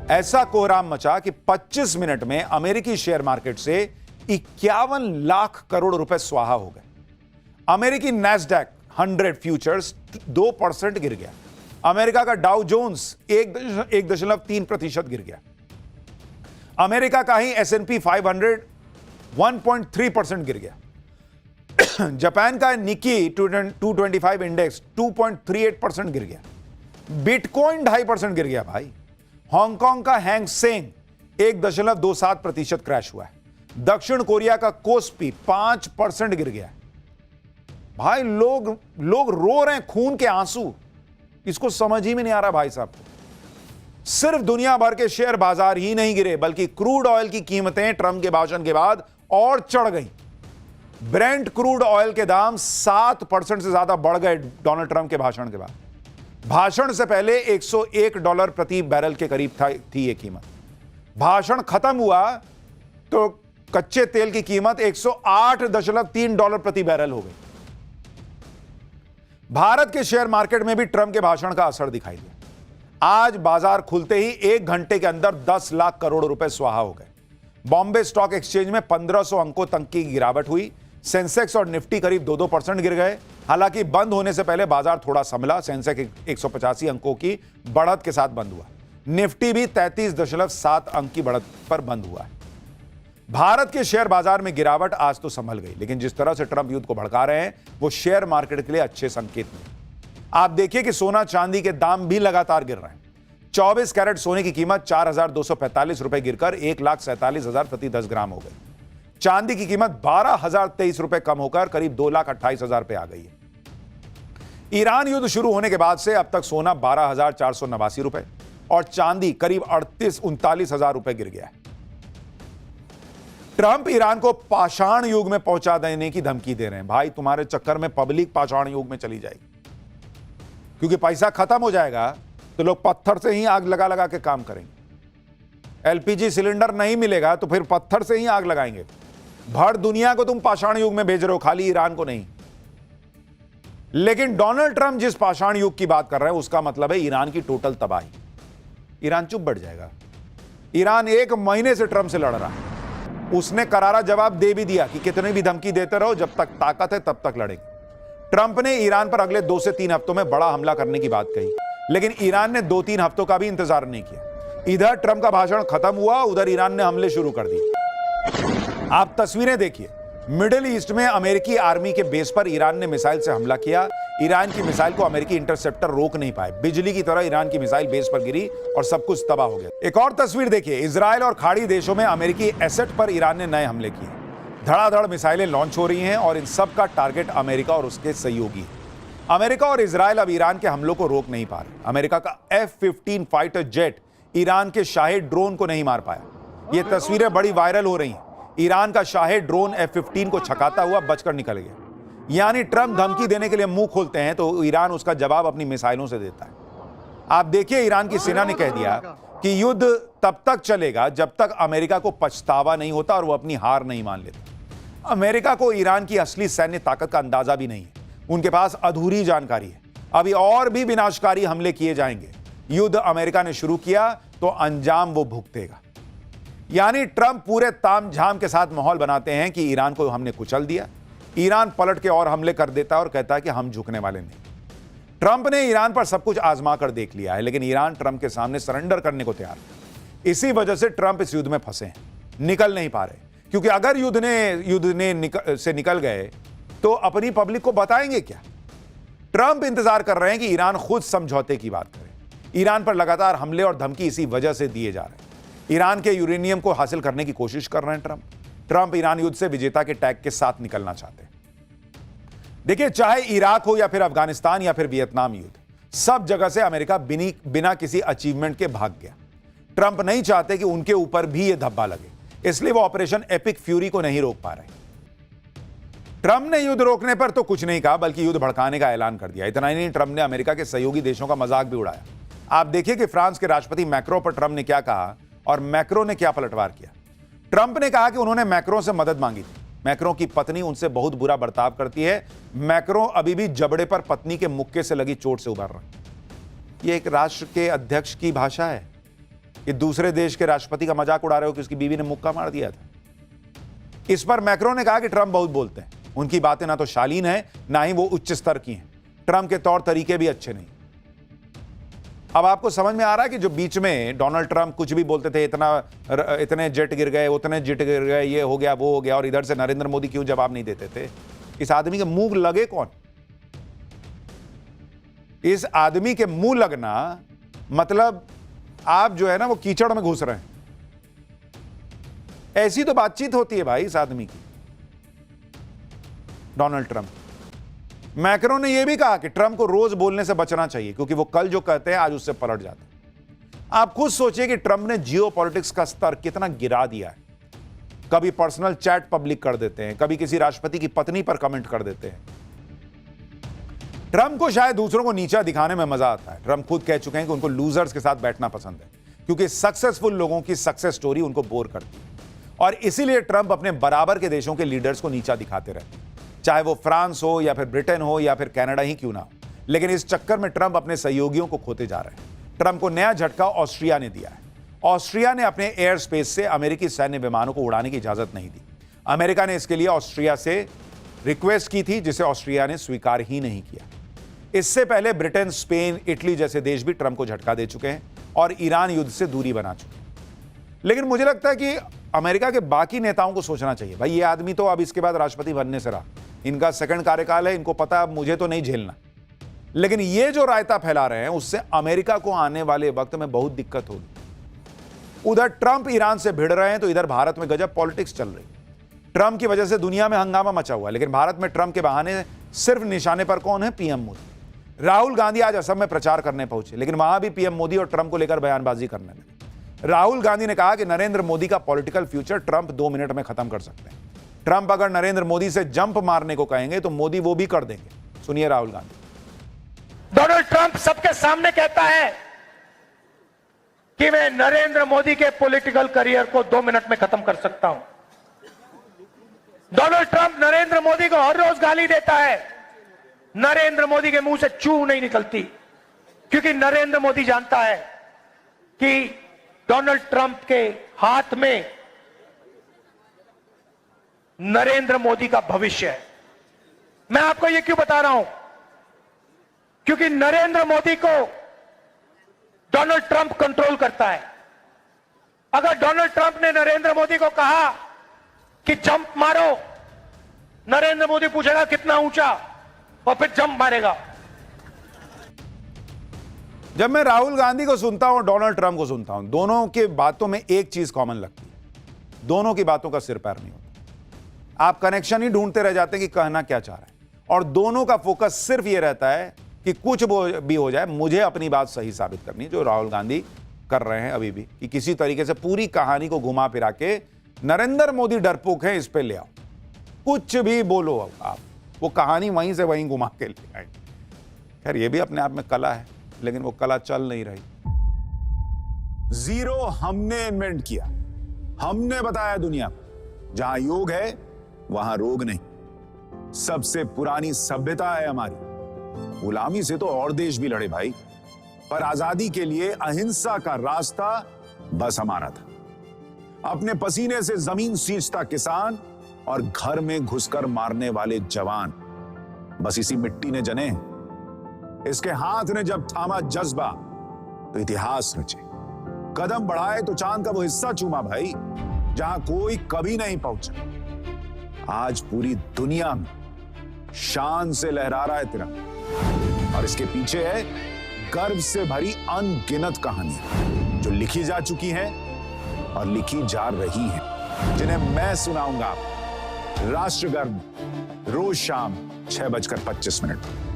ऐसा कोहराम मचा कि 25 मिनट में अमेरिकी शेयर मार्केट से 51 लाख करोड़ रुपए स्वाहा हो गए। अमेरिकी नैस्डैक 100 फ्यूचर्स 2% गिर गया। अमेरिका का डाउ जोन्स 1.3% गिर गया। अमेरिका का ही S&P 500 1.3% गिर गया। जापान का निकी 225 इंडेक्स 2.38% गिर गया। बिटकॉइन 2.5% गिर गया भाई। हांगकांग का हैंग सेंग 1.27% क्रैश हुआ है। दक्षिण कोरिया का कोस्पी 5% गिर गया। भाई लोग रो रहे हैं खून के आंसू। इसको समझ ही में नहीं आ रहा भाई साहब को। सिर्फ दुनिया भर के शेयर बाजार ही नहीं गिरे, बल्कि क्रूड ऑयल की कीमतें ट्रंप के भाषण के बाद और चढ़ गई। ब्रेंट क्रूड ऑयल के दाम 7% से ज्यादा बढ़ गए डोनाल्ड ट्रंप के भाषण के बाद। भाषण से पहले $101 प्रति बैरल के करीब थी यह कीमत। भाषण खत्म हुआ तो कच्चे तेल की कीमत $108.3 प्रति बैरल हो गई। भारत के शेयर मार्केट में भी ट्रंप के भाषण का असर दिखाई दिया। आज बाजार खुलते ही 1 घंटे के अंदर 10 लाख करोड़ रुपए स्वाहा हो गए। बॉम्बे स्टॉक एक्सचेंज में 1500 अंकों तक की गिरावट हुई। सेंसेक्स और निफ्टी करीब 2-2% गिर गए। हालांकि बंद होने से पहले बाजार थोड़ा संभला। सेंसेक्स 185 अंकों की बढ़त के साथ बंद हुआ। निफ्टी भी 33.7 अंक की बढ़त पर बंद हुआ है। भारत के शेयर बाजार में गिरावट आज तो संभल गई, लेकिन जिस तरह से ट्रंप युद्ध को भड़का रहे हैं वो शेयर मार्केट के लिए अच्छे संकेत नहीं। आप देखिए कि सोना चांदी के दाम भी लगातार गिर रहे हैं। 24 कैरेट सोने की कीमत 4,245 रुपए गिरकर 1,47,000 प्रति 10 ग्राम हो गई। चांदी की कीमत 12,023 रुपए कम होकर करीब 2,28,000 पे आ गई है। ईरान युद्ध शुरू होने के बाद से अब तक सोना 12,489 रुपए और चांदी करीब 39,000 रुपए गिर गया है। ट्रंप ईरान को पाषाण युग में पहुंचा देने की धमकी दे रहे हैं। भाई तुम्हारे चक्कर में पब्लिक पाषाण युग में चली जाएगी, क्योंकि पैसा खत्म हो जाएगा तो लोग पत्थर से ही आग लगा लगा के काम करेंगे। एलपीजी सिलेंडर नहीं मिलेगा तो फिर पत्थर से ही आग लगाएंगे। भर दुनिया को तुम पाषाण युग में भेज रहे हो, खाली ईरान को नहीं। लेकिन डोनाल्ड ट्रंप जिस पाषाण युग की बात कर रहे हैं उसका मतलब है ईरान की टोटल तबाही। ईरान चुप बैठ जाएगा। ईरान 1 महीने से ट्रंप से लड़ रहा है। उसने करारा जवाब दे भी दिया कि कितनी भी धमकी देते रहो, जब तक ताकत है तब तक लड़ेंगे। ट्रंप ने ईरान पर अगले 2 से 3 हफ्तों में बड़ा हमला करने की बात कही, लेकिन ईरान ने 2-3 हफ्तों का भी इंतजार नहीं किया। इधर ट्रंप का भाषण खत्म हुआ, उधर ईरान ने हमले शुरू कर दिए। आप तस्वीरें देखिए। मिडिल ईस्ट में अमेरिकी आर्मी के बेस पर ईरान ने मिसाइल से हमला किया। ईरान की मिसाइल को अमेरिकी इंटरसेप्टर रोक नहीं पाए। बिजली की तरह ईरान की मिसाइल बेस पर गिरी और सब कुछ तबाह हो गया। एक और तस्वीर देखिए। इजराइल और खाड़ी देशों में अमेरिकी एसेट पर ईरान ने नए हमले किए। धड़ाधड़ मिसाइलें लॉन्च हो रही हैं और इन सब का टारगेट अमेरिका और उसके सहयोगी है। अमेरिका और इजराइल अब ईरान के हमलों को रोक नहीं पा रहे। अमेरिका का F-15 फाइटर जेट ईरान के शाहेद ड्रोन को नहीं मार पाया। ये तस्वीरें बड़ी वायरल हो रही हैं। ईरान का शाहेद ड्रोन F-15 को छकाता हुआ बचकर निकल गया। यानी ट्रंप धमकी देने के लिए मुंह खोलते हैं तो ईरान उसका जवाब अपनी मिसाइलों से देता है। आप देखिए, ईरान की सेना ने कह दिया कि युद्ध तब तक चलेगा जब तक अमेरिका को पछतावा नहीं होता और वो अपनी हार नहीं मान लेता। अमेरिका को ईरान की असली सैन्य ताकत का अंदाजा भी नहीं है। उनके पास अधूरी जानकारी है। अभी और भी विनाशकारी हमले किए जाएंगे। युद्ध अमेरिका ने शुरू किया तो अंजाम वो भुगतेगा। यानी ट्रंप पूरे तामझाम के साथ माहौल बनाते हैं कि ईरान को हमने कुचल दिया। ईरान पलट के और हमले कर देता है और कहता है कि हम झुकने वाले नहीं। ट्रंप ने ईरान पर सब कुछ आजमा कर देख लिया है, लेकिन ईरान ट्रंप के सामने सरेंडर करने को तैयार है। इसी वजह से ट्रंप इस युद्ध में फंसे हैं, निकल नहीं पा रहे। क्योंकि अगर युद्ध से निकल गए तो अपनी पब्लिक को बताएंगे क्या। ट्रंप इंतजार कर रहे हैं कि ईरान खुद समझौते की बात करे। ईरान पर लगातार हमले और धमकी इसी वजह से दिए जा रहे हैं। ईरान के यूरेनियम को हासिल करने की कोशिश कर रहे हैं ट्रंप ईरान युद्ध से विजेता के टैग के साथ निकलना चाहते हैं। देखिए, चाहे इराक हो या फिर अफगानिस्तान या फिर वियतनाम युद्ध, सब जगह से अमेरिका बिना किसी अचीवमेंट के भाग गया। ट्रंप नहीं चाहते कि उनके ऊपर भी यह धब्बा लगे, इसलिए वो ऑपरेशन एपिक फ्यूरी को नहीं रोक पा रहे। ट्रंप ने युद्ध रोकने पर तो कुछ नहीं कहा, बल्कि युद्ध भड़काने का ऐलान कर दिया। इतना ही नहीं, ट्रंप ने अमेरिका के सहयोगी देशों का मजाक भी उड़ाया। आप देखिए कि फ्रांस के राष्ट्रपति मैक्रो पर ट्रंप ने क्या कहा और मैक्रो ने क्या पलटवार किया। ट्रंप ने कहा कि उन्होंने मैक्रो से मदद मांगी थी। मैक्रो की पत्नी उनसे बहुत बुरा बर्ताव करती है। मैक्रो अभी भी जबड़े पर पत्नी के मुक्के से लगी चोट से उबर रहा है। यह एक राष्ट्र के अध्यक्ष की भाषा है। कि दूसरे देश के राष्ट्रपति का मजाक उड़ा रहे हो कि उसकी बीवी ने मुक्का मार दिया था। इस पर मैक्रो ने कहा कि ट्रंप बहुत बोलते हैं, उनकी बातें ना तो शालीन है ना ही वो उच्च स्तर की हैं, ट्रंप के तौर तरीके भी अच्छे नहीं। अब आपको समझ में आ रहा है कि जो बीच में डोनाल्ड ट्रंप कुछ भी बोलते थे, इतने जेट गिर गए, उतने जेट गिर गए, ये हो गया वो हो गया, और इधर से नरेंद्र मोदी क्यों जवाब नहीं देते थे। इस आदमी के मुंह लगे कौन? इस आदमी के मुंह लगना मतलब आप जो है ना वो कीचड़ में घुस रहे हैं। ऐसी तो बातचीत होती है भाई इस आदमी की, डोनाल्ड ट्रंप। मैक्रो ने यह भी कहा कि ट्रंप को रोज बोलने से बचना चाहिए, क्योंकि वो कल जो कहते हैं आज उससे पलट जाते हैं। आप खुद सोचिए कि ट्रंप ने जियोपॉलिटिक्स का स्तर कितना गिरा दिया है। कभी पर्सनल चैट पब्लिक कर देते हैं, कभी किसी राष्ट्रपति की पत्नी पर कमेंट कर देते हैं। ट्रंप को शायद दूसरों को नीचा दिखाने में मजा आता है। ट्रंप खुद कह चुके हैं कि उनको लूजर्स के साथ बैठना पसंद है, क्योंकि सक्सेसफुल लोगों की सक्सेस स्टोरी उनको बोर करती है, और इसीलिए ट्रंप अपने बराबर के देशों के लीडर्स को नीचा दिखाते रहते हैं, चाहे वो फ्रांस हो या फिर ब्रिटेन हो या फिर कनाडा ही क्यों ना हो। लेकिन इस चक्कर में ट्रंप अपने सहयोगियों को खोते जा रहे हैं। ट्रंप को नया झटका ऑस्ट्रिया ने दिया है। ऑस्ट्रिया ने अपने एयर स्पेस से अमेरिकी सैन्य विमानों को उड़ाने की इजाजत नहीं दी। अमेरिका ने इसके लिए ऑस्ट्रिया से रिक्वेस्ट की थी, जिसे ऑस्ट्रिया ने स्वीकार ही नहीं किया। इससे पहले ब्रिटेन, स्पेन, इटली जैसे देश भी ट्रंप को झटका दे चुके हैं और ईरान युद्ध से दूरी बना चुके हैं। लेकिन मुझे लगता है कि अमेरिका के बाकी नेताओं को सोचना चाहिए, भाई ये आदमी तो अब इसके बाद राष्ट्रपति बनने से रहा, इनका सेकंड कार्यकाल है, इनको पता है मुझे तो नहीं झेलना। लेकिन ये जो रायता फैला रहे हैं उससे अमेरिका को आने वाले वक्त में बहुत दिक्कत होगी। उधर ट्रंप ईरान से भिड़ रहे हैं तो इधर भारत में गजब पॉलिटिक्स चल रही। ट्रंप की वजह से दुनिया में हंगामा मचा हुआ है, लेकिन भारत में ट्रंप के बहाने सिर्फ निशाने पर कौन है? पीएम मोदी। राहुल गांधी आज असम में प्रचार करने पहुंचे, लेकिन वहां भी पीएम मोदी और ट्रंप को लेकर बयानबाजी करने लगे। राहुल गांधी ने कहा कि नरेंद्र मोदी का पॉलिटिकल फ्यूचर ट्रंप 2 मिनट में खत्म कर सकते हैं। ट्रंप अगर नरेंद्र मोदी से जंप मारने को कहेंगे तो मोदी वो भी कर देंगे। सुनिए राहुल गांधी। डोनाल्ड ट्रंप सबके सामने कहता है कि मैं नरेंद्र मोदी के पॉलिटिकल करियर को 2 मिनट में खत्म कर सकता हूं। डोनाल्ड ट्रंप नरेंद्र मोदी को हर रोज गाली देता है। नरेंद्र मोदी के मुंह से चू नहीं निकलती, क्योंकि नरेंद्र मोदी जानता है कि डोनाल्ड ट्रंप के हाथ में नरेंद्र मोदी का भविष्य है। मैं आपको यह क्यों बता रहा हूं? क्योंकि नरेंद्र मोदी को डोनाल्ड ट्रंप कंट्रोल करता है। अगर डोनाल्ड ट्रंप ने नरेंद्र मोदी को कहा कि जंप मारो, नरेंद्र मोदी पूछेगा कितना ऊंचा, और फिर जंप मारेगा। जब मैं राहुल गांधी को सुनता हूं और डोनाल्ड ट्रंप को सुनता हूं, दोनों के बातों में एक चीज कॉमन लगती है, दोनों की बातों का सिर पैर नहीं होता। आप कनेक्शन ही ढूंढते रह जाते हैं कि कहना क्या चाह रहे हैं, और दोनों का फोकस सिर्फ ये रहता है कि कुछ भी हो जाए, मुझे अपनी बात सही साबित करनी, जो राहुल गांधी कर रहे हैं अभी भी, कि किसी तरीके से पूरी कहानी को घुमा फिरा के नरेंद्र मोदी डरपोक है, इस पे ले आओ, कुछ भी बोलो आप, वो कहानी वहीं से वहीं घुमा के ले आए। खैर ये भी अपने आप में कला है, लेकिन वो कला चल नहीं रही। जीरो हमने इन्वेंट किया, हमने बताया दुनिया को, जहां योग है वहां रोग नहीं। सबसे पुरानी सभ्यता है हमारी। गुलामी से तो और देश भी लड़े भाई, पर आजादी के लिए अहिंसा का रास्ता बस हमारा था। अपने पसीने से जमीन सींचता किसान और घर में घुसकर मारने वाले जवान, बस इसी मिट्टी ने जने हैं। इसके हाथ ने जब थामा जज्बा तो इतिहास रचे। कदम बढ़ाए तो चांद का वो हिस्सा चूमा भाई, जहां कोई कभी नहीं पहुंचा। आज पूरी दुनिया में शान से लहरा रहा है तिरंगा, और इसके पीछे है गर्व से भरी अनगिनत कहानियां जो लिखी जा चुकी हैं और लिखी जा रही हैं, जिन्हें मैं सुनाऊंगा राष्ट्रगर्व रोज शाम 6:25 पर।